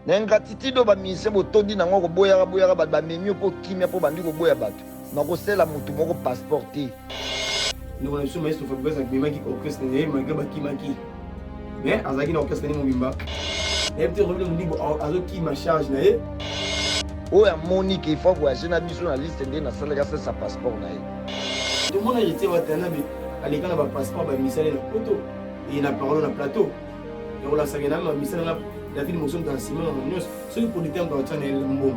N'ingratitude ba mise botondi nango ko boya ba memio po kimia po bandi ko boya bato. Na ko sela mutu moko passeporté. Nous on a sur maestro Fabrice avec Mimaki orchestre né malgré ba kimaki. Mais azaki na orchestre né mobimba. Et puis revenu me dit azo qui ma charge na ye. Oya Monique il faut voyager na biso na liste ndé na sala gasa sa passeport na ye. Tout le monde a été watana bi aleka na ba passeport ba misale na photo et na parole na plateau. Et on la sagena ma misale na David Mousson dans Simon na Monios. C'est pour le terme dans channel mbom.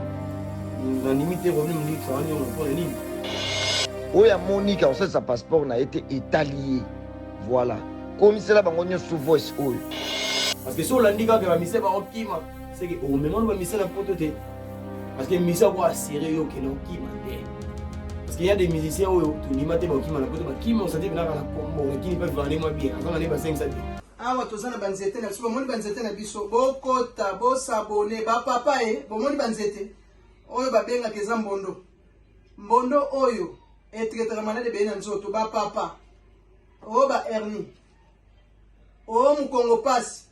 Na limite revenu me dit ça on prend les lignes. Oya Monique on sait sa passeport na été italien. Voilà. Comme c'est là bango sous voice oyo. Parce que si on l'a dit que la mission va au Kima, c'est que au moment où la mission a porté. Parce que la mission va assurer que non Kima. Parce qu'il y a des musiciens où tu n'y mates pas au Kima, la porte Kima, on s'est dit que la combo, qui ne peut pas vendre bien. Avant l'année, 5 ça. Ah, tu as banzete na biso, bomoni banzete na biso, bokota, bosabone, ba papa bomoni banzete. Oyo babenga keza mbondo. Mbondo oyo etraitera malade be na nzoto ba papa. O ba hernie. O mu Congo pass.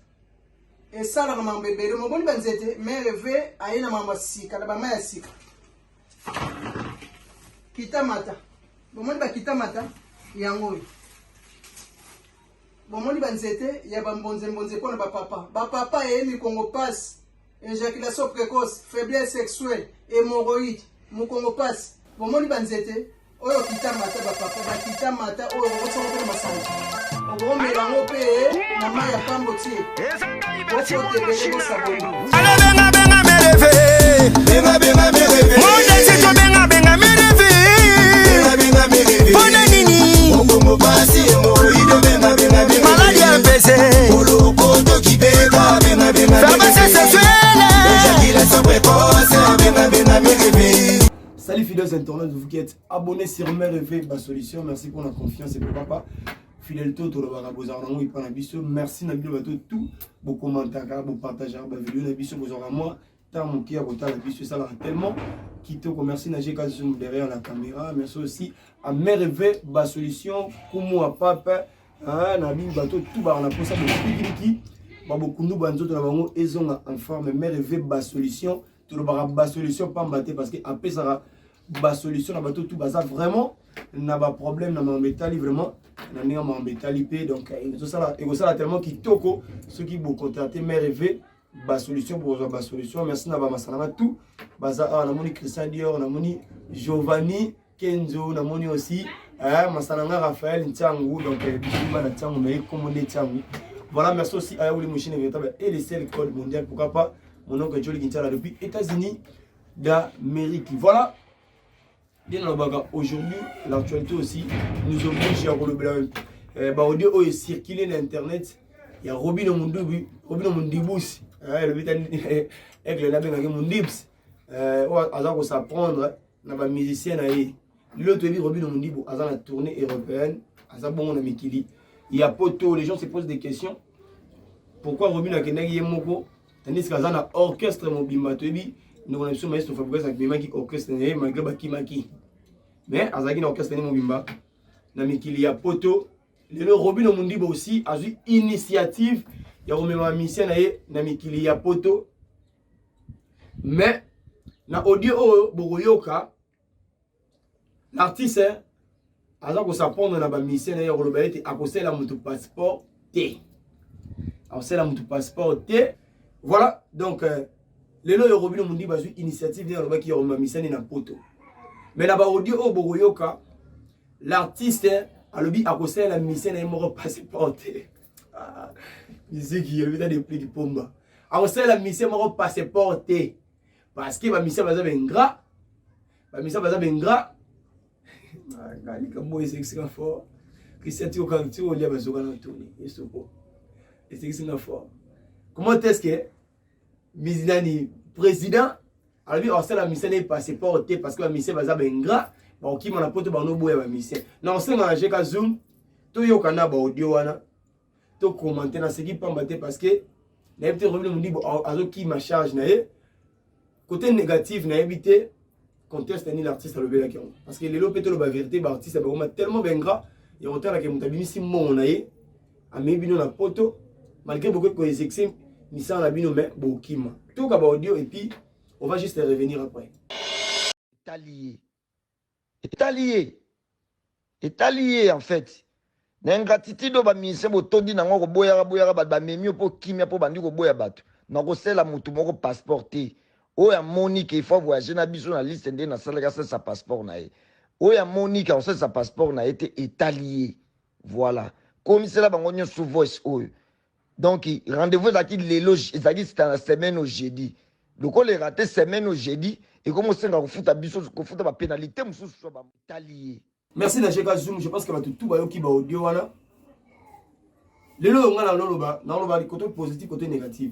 Et ça la maman bébé, mon bon banzete, mais rêvé aïe na maman sika, la maman ya sika. Kita mata. Bon mon ba kita mata, yango. Bon mon banzete, ya ba mbonze pona ba papa. Ba papa mi Congo pass, éjaculation précoce, faiblesse sexuelle, hémorroïde, mu Congo pass. Bon mon banzete, oyo kita mata ba papa, ba kita mata oyo ko so ko masanje. Ogo melango pe na ma ya pambo tie. Salut fidèles internautes, vous qui êtes abonnés sur Merveille Solution, merci pour la confiance et pourquoi pas. Fidèle tout le merci Nabil Bato tout vos commentaires vos partager vos vidéos Nabil vous aurez moi tant mon cœur autant Nabil ça là tellement qui te remercie Nabil Kazoum derrière la caméra merci aussi à Merveille Solution comme à papa Nabil Bato tout ba on a posé qui beaucoup nous banzo de la bango ils ont en forme Merveille Solution tout le bara solution pas battre parce que après ça ba solution na bato tout baza vraiment n'a pas problème na métal vraiment na ninga ma métal IP donc tout ça et ça tellement qui toko ceux qui vous contacter Merveille ba solution pour ba solution merci na ba masana tout baza na moni Christian Dior na moni Giovanni Kenzo na moni aussi masana Raphaël Ntsangu donc bisuma na Ntsangu mais commandé Ntsangu voilà merci aussi à Ouli Mouchine véritable et les seuls code mondial pourquoi pas mon oncle Jolie Ginchara depuis États-Unis d'Amérique. Voilà. Bien aujourd'hui, l'actualité aussi nous oblige à relever. Audio est circulé sur Internet. Il y a Robin Mondibus. Le vitamine avec le label avec Mondibus. On s'apprendre. On a musicien. L'autre dit Robin Mondibus. On a la tournée européenne. On a Mikili. Il y a Poto. Les gens se posent des questions. Pourquoi Robin a Kenagi Moko? Tandis que dans l'orchestre mobimba tobi nous on a sur maestro Fabrice avec Mimaki orchestre né malgré ba kimaki mais azaki na orchestre né mobimba na mikili ya poto le Robin Mondibo aussi a eu initiative ya remema mission na mikili ya poto mais na audio bogoyoka l'artiste azako s'apprendre na ba mission na yolobalete akosela mutu passeport T alors c'est la mutu passeport T. Voilà, donc, les lois Robin Mundi ont eu initiative de qui ont mis ça dans poto. Mais là-bas, au Dio Bogoyoka, l'artiste a le but à causer la mission et mort passé porté. Il sait qu'il y a des plis de pomba. À causer la mission mort passé porté. Parce que ma mission va être ingrat. Ma mission va être ingrat. Comme moi, c'est extrêmement fort. Christian, tu as dit, il y a besoin de tourner. C'est extrêmement fort. Comment est-ce que Mizidani président a dit que la mission est passée portée parce que la mission va être ingrat, qui m'a apporté dans nos bois la mission. Non, c'est un jeu Zoom, tout le monde a audio tout commenter dans ce qui peut parce que les petits revenus me disent qui ma charge côté négatif n'a évité conteste ni l'artiste à lever la question parce que les lopeto la vérité l'artiste a tellement ingrat il y a autant que mutabini si mon naé a mis bino la poto malgré beaucoup de coexistence Nissan la bino mais bokima tout comme audio et puis on va juste revenir après. Est allié en fait. N'ingratitude ba mise botondi nango boya ba memi po kimia po bandi ko boya bato. Na ko sela mutu moko passeporté. Oya Monique il faut voyager na biso na liste ndé na sala sa passeport na ye. Oya Monique on sait sa passeport na été étallié. Voilà. Comme cela bango nyo sous voice oyo. Donc rendez-vous là qui l'éloge c'était la semaine au jeudi. Le col est raté semaine au jeudi et comme on sait qu'on fout à biso qu'on fout à pénalité musu so ba étallié. Merci Najeka Zoom, je pense que tout ba yoki ba audio wana. Lelo nga na loba côté positif côté négatif.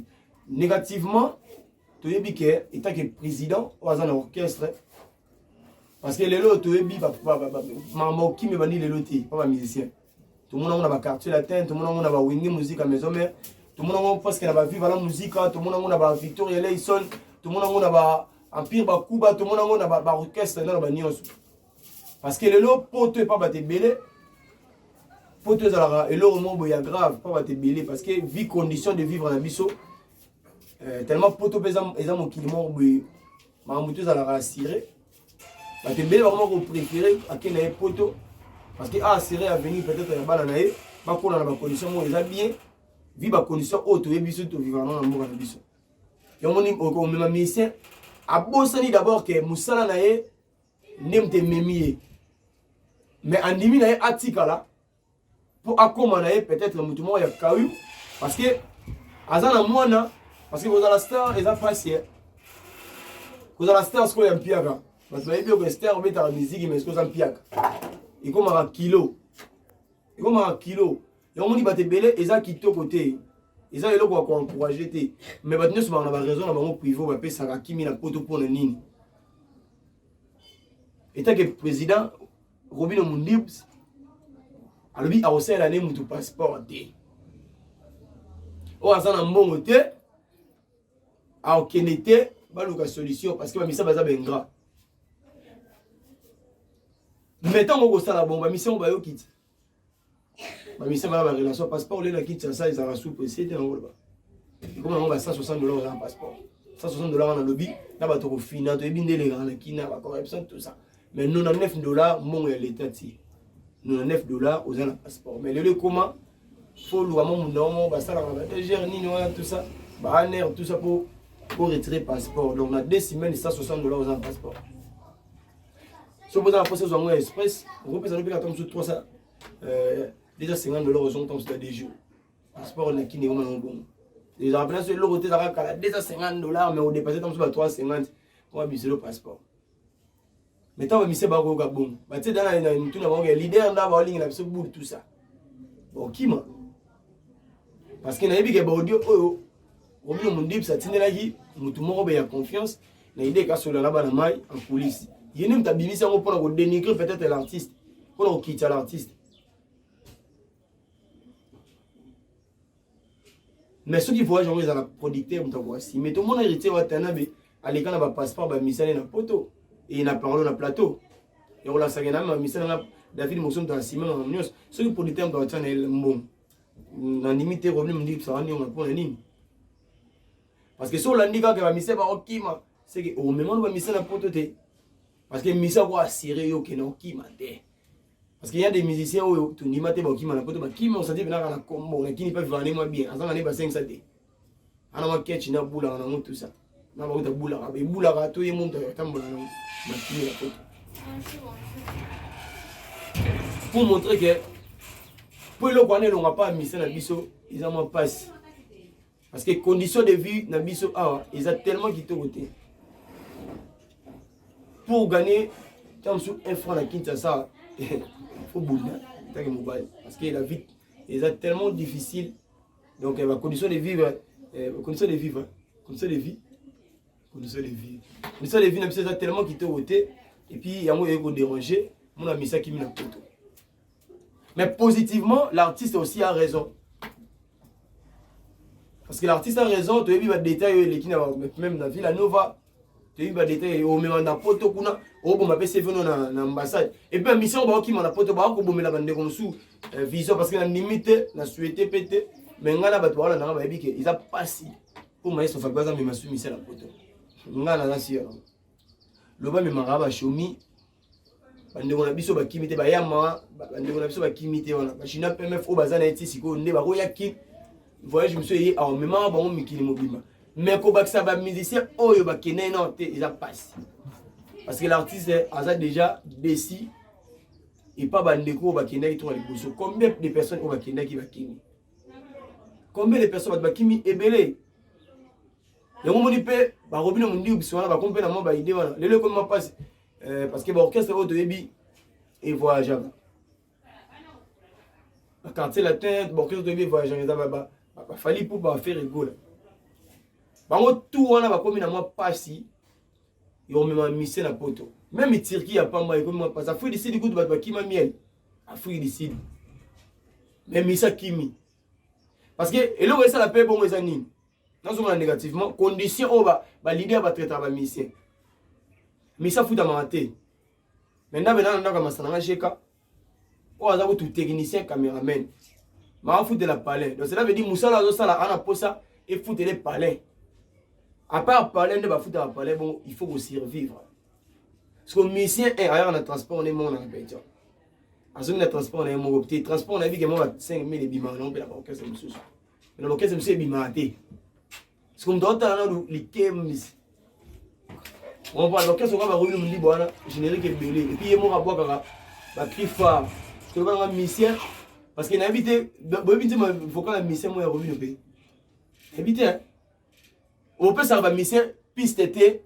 Négativement, tu yebi que étant que président ou azana orchestre parce que lelo tu yebi ba maman qui me bani lelo ti pas musicien. Tout le monde a ba quartier latin, tout le monde a ba wingi musique à maison mère, tout le monde parce qu'il a ba vivre la musique, tout le monde a ba Victoria Leison, tout le monde a ba Empire ba Cuba, tout le monde a ba orchestre dans ba nyonso. Parce que le lot pote pas battre belé pote ezalaka eloko moko ya grave pas battre belé parce que vie condition de vivre na biso tellement pote pesa eza mokili moko boye mamutu ezalaka assuré battre belé vraiment ko préférer akena e poto parce que assuré à venir peut-être ya bana na ye ba kona na ba condition moko eza bien vie ba condition auto e biso to vivre na mboka na biso yo moni ko mema musicien abosani d'abord que musala na ye nemte memiye mais andimi na ye atika là pour akoma na ye peut-être mutu moko ya kayu parce que azana mwana parce que vous la star eza passé vous la star sko ya mpiaka parce que bayebi star beta la musique mais sko za mpiaka ikoma kilo yo moni bate belé eza kitoko te eza eloko ya ko encourager te mais bato nyonso na ba raison na bango privé ba pesa ka kimi na poto pour na nini. Étant que président Robin Mundibs alobi a osé l'année mutu passeport té o azana mbongo té a okenete baluka solution parce que ba misa baza bengra mettons au sala bon ba mission ba yo kit ba misa ba relation passeport le na kit ça ils a soupe c'est en gros comme on va $160 en passeport $160 en lobby na ba to fina to ebinde les grands kina ba corruption tout ça. Mais $99 mon l'état ti $99 aux un passeport mais le comment faut louer mon nom bah ça la ni tout ça bah tout ça pour retirer passeport donc on a 2 semaines $160 aux un passeport si vous avez un procès en express on peut ça nous payer sur 300 déjà $50 aux temps sur des jours passeport on a qui n'est vraiment bon les rappels sur l'euro t'es à déjà $50 mais on dépasse tant sur 350 on a mis le passeport. Mais tant que monsieur Bago Gabon, bah tu sais dans la tout na leader là ba ligne na biso boule tout ça. Bon kima. Parce que na yebi ke ba audio oyo obi mo ndip sa tinela gi mutu moko be ya confiance na idée ka solo na bana mai en coulisses. Yene mtabimisa ngo pona ko dénigrer peut-être l'artiste. Pona ko quitter l'artiste. Mais ceux qui voyagent en la producteur mtako asi. Mais tout le monde héritier wa tanabe alika na ba passeport ba misane na poto. Et il a parlé dans le plateau. Et on l'a sagé na misana David Mousson dans Simon en news. Ceux qui producteur dans channel bon. Na limité revenu me dit ça on a pour ligne. Parce que sur l'andika que va misé ba okima, c'est que au moment va misé na poto te. Parce que misa ko assurer yo que na okima te. Parce qu'il y a des musiciens où tu n'y maté ba okima na poto ba kima on s'est dit venir na combo na kini pas vendre moi bien. Azanga ne ba 500 te. Ana ma ketch na bula na tout ça. Na ba uta bula ka be bula ka to yemonto tambola na makini la poto. Pour montrer que pour le connaître on va pas misé na biso ils ont passe. Parce que conditions de vie na biso ah ils ont tellement quitté côté. Pour gagner tant sur un franc à Kinshasa faut bouler tant que mobile parce que la vie ils ont tellement difficile donc la condition de vivre condition de vie na biso tellement quitté côté et puis il y a moyen de déranger mon ami ça qui me na poto. Mais positivement l'artiste aussi a raison. Parce que l'artiste a raison, tu as vu les détails, même dans la Villa Nova, tu as vu les détails, au même dans poto kuna, au bon m'appelle c'est venu dans l'ambassade. Et puis la mission bah qui m'a poto bah ko bomela bande comme sous vision parce que la limite, la souhaité pété, mais ngana ba toi là na ba bi que ils a pas si pour maestro Fabaza mais masu misala poto ngana na siyo loba me maraba shomi bandeko na biso bakimite bayama bandeko na biso bakimite wana bachina PMF o bazana eti siko nde ba roya ki voyage monsieur yi en même bango mikili mobimba mais ko bakisa ba musicien oyo bakene na te ils a passé parce que l'artiste a déjà décidé et pas bandeko bakene qui tourne les combien de personnes au bakene qui bakini combien de personnes bakimi ebele yango moni pe ba robino mundi ubiswana ba kompe na mo ba idée wana lelo comment passe parce que l'orchestre au début et voyage quand la tête l'orchestre au début voyage ba fallait pour pas faire rigolo bango tout wana ba komi na moi passi yo même missé na poto même Turquie a pas moi comme moi pas Afrique du Sud goût ba kima miel Afrique du Sud même missa kimi parce que et là ça la paix bon les amis non négativement condition au ba leader ba traiter ba mission mais ça fout dans ma tête maintenant on a commencé à sheka on a tout technicien caméraman ma fout de la palais donc cela veut dire Moussa zo sala ana posa et fout les palais à part palais de ba fout la palais bon il faut aussi survivre parce que mission est ailleurs en transport on est mon en pétion azumi na transport on est mon petit transport on a vu que moi 5000 et bima non pe la orchestre monsieur mais l'orchestre monsieur bima té parce que on doit dans les kemis on va l'orchestre on va revenir me dire voilà générique est belé et puis moi boire kaka ba cri fort je vais un mission parce qu'il a invité il faut que la mission moi revenu au pays invité on peut ça va mission piste été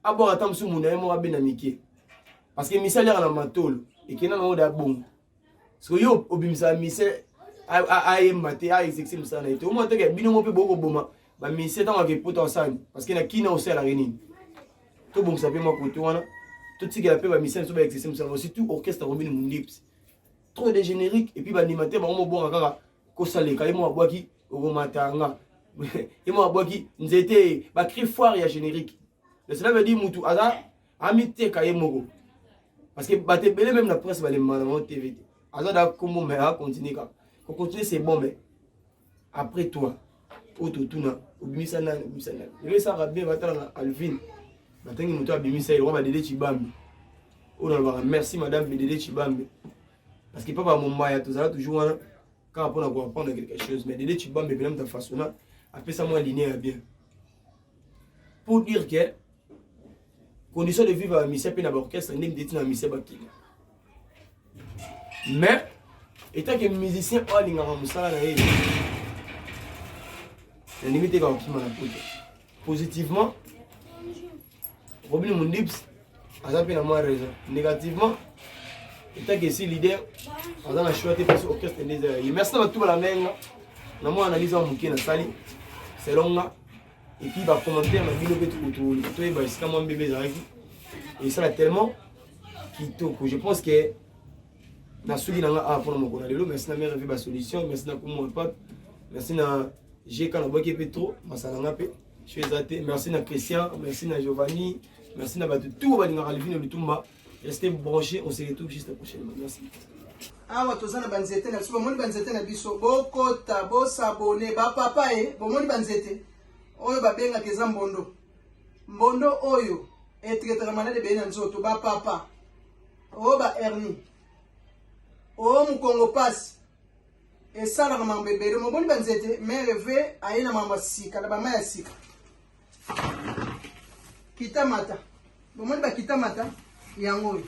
à boire attendre sur mon moi ben amiki parce que mission là en matol et qui n'a pas de bon parce que yo obimisa mission a maté a exercer ça na été au moins que bino mo pe beaucoup boma ba mission tant que potentiel parce que na qui na aussi à la réunion tout bon ça fait moi côté wana tout ce qui a fait ba mission so ba exercer ça aussi tout orchestre revenu mon lips trop de générique et puis ba animateur ba mo bon kaka ko sale ka mo abwaki o matanga et mo abwaki nzete ba cri foire ya générique cela veut dire mutu aza amite ka yemoko parce que ba te belé même la presse ba les malamo TV aza da comme mais a continuer ka ko continuer c'est bon mais après toi autotuna obimisa le ça va bien va dans Alvin batangi mutu abimisa il va Dédé Chibambi on va merci madame Dédé Chibambi parce que papa mon maya tout ça toujours quand on a apprendre quelque chose mais Dédé Chibambi même ta façon après ça moi linéaire bien pour dire que condition de vivre à mission pe na orchestre ndem déti na mission bakili mais étant que musicien o linga musala na yé la limite quand on m'a positivement Robin Mundips a zappé na moi raison négativement étant que si leader a dans la choisi parce orchestre des et merci à tout la main na moi analyse en mukina sali c'est long et puis va commenter ma vidéo tout et bah c'est comme un bébé zaraki et ça là tellement qui que je pense que na sugi na a pour mon lelo merci na mère ba solution merci na pour mon pote merci na j'ai quand on voit qu'il fait trop masala pe je suis athée merci na Christian merci na Giovanni merci na tout va dans Alvin le Tumba restez branchés on se retrouve juste prochainement merci awa tozana banzete na biso bomoni banzete na biso bokota bosabone bapapa bomoni banzete oyo babengaka eza mbondo oyo etraitaka malade beye na nzoto bapapa oyo ba hernie oyo mokongo pasi esalaka mambo ebele moboni banzete mere ve aye na mambo ya sika na bama ya sika kitamata bomoni bakitamata yango oyo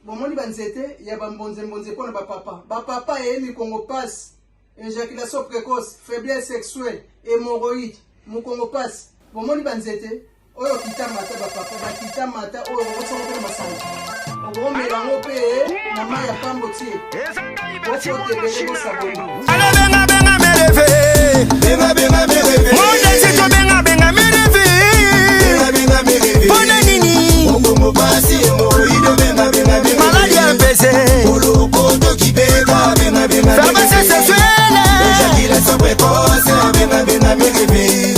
bomoni banzete ya bambonzembonze mpona bapapa eye mikongo pasi éjaculation précoce faiblesse sexuelle hémorroïde mokongo pasi bomoni banzete oyo kitamata bapapa bakitamata oyo okosongo mpe na masanga okomela yango mpe na mai ya pambo tie okotebele bosaboni benga mereve